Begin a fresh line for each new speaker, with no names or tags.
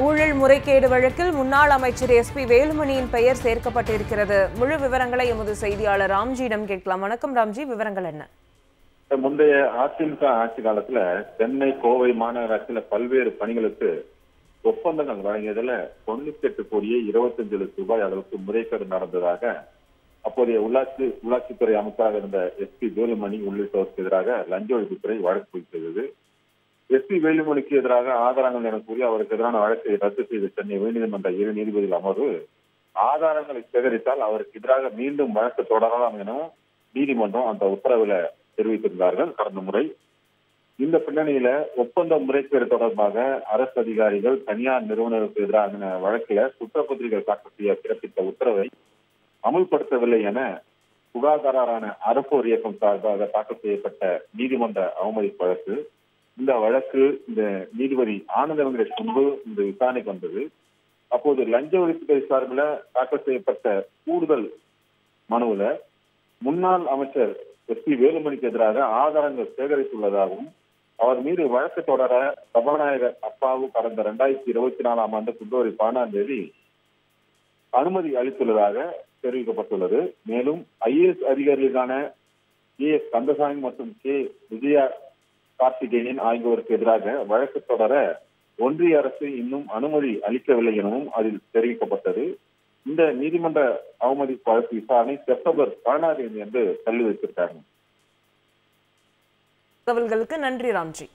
ஊழல் முறைகேடு வழக்கில் முன்னாள் அமைச்சர் எஸ்பி வேலுமணியின் பெயர் சேர்க்கப்பட்டிருக்கிறது. முழு விவரங்களை எமது செய்தியாளர் ராம்ஜியிடம் கேட்கலாம். வணக்கம் ராம்ஜி, விவரங்கள் என்ன?
முந்தைய அதிமுக ஆட்சி காலத்துல சென்னை, கோவை மாநகராட்சியில பல்வேறு பணிகளுக்கு ஒப்பந்தங்கள் வழங்கியதுல 98 கோடியே 25 லட்சம் ரூபாய் அளவுக்கு முறைகேடு நடந்ததாக அப்போதைய உள்ளாட்சித்துறை அமைச்சராக இருந்த எஸ்பி வேலுமணி உள்ளிட்டோருக்கு எதிராக லஞ்ச ஒழிப்புத்துறை வழக்கு பதிவு செய்தது. எஸ்பி வேலுமணிக்கு எதிராக ஆதாரங்கள் என கூறி அவருக்கு எதிரான வழக்கை ரத்து செய்த சென்னை உயர்நீதிமன்ற 2 நீதிபதிகள் அமர்வு ஆதாரங்களை சேகரித்தால் அவருக்கு எதிராக மீண்டும் வழக்கு தொடரலாம் எனவும் நீதிமன்றம் அந்த உத்தரவுல தெரிவித்திருந்தார்கள் கடந்த முறை. இந்த பின்னணியில ஒப்பந்த முறைகேடு தொடர்பாக அரசு அதிகாரிகள் தனியார் நிறுவனருக்கு எதிரான வழக்கில குற்றப்பத்திரிகை தாக்கல் செய்ய பிறப்பித்த உத்தரவை அமுல்படுத்தவில்லை என சுகாதார அறப்போர் இயக்கம் சார்பாக தாக்கல் செய்யப்பட்ட நீதிமன்ற அவமதிப்பு வழக்கு. இந்த வழக்கு இந்த நீதிபதி ஆனந்த வெங்கடேஷ் முன்பு இந்த விசாரணைக்கு வந்தது. அப்போது லஞ்ச ஒழிப்புத்துறை சார்பில் தாக்கல் செய்யப்பட்ட கூடுதல் மனுவில் முன்னாள் அமைச்சர் எஸ்பி வேலுமணிக்கு எதிராக ஆதாரங்கள் சேகரித்துள்ளதாகவும் அவர் மீது வழக்கு தொடர சபாநாயகர் அப்பாவு கடந்த 2024ஆம் ஆண்டு பிப்ரவரி 12ஆம் தேதி அனுமதி அளித்துள்ளதாக தெரிவிக்கப்பட்டுள்ளது. மேலும் IAS அதிகாரிகளான AS கந்தசாமி மற்றும் K விஜயா கார்த்திகேயன் ஆகியோருக்கு எதிராக வழக்கு தொடர ஒன்றிய அரசு இன்னும் அனுமதி அளிக்கவில்லை எனவும் அதில் தெரிவிக்கப்பட்டது. இந்த நீதிமன்ற அவமதிப்பு வழக்கு விசாரணை செப்டம்பர் 14 என்று தள்ளி வைத்திருக்காங்க.
தகவல்களுக்கு நன்றி ராம்ஜி.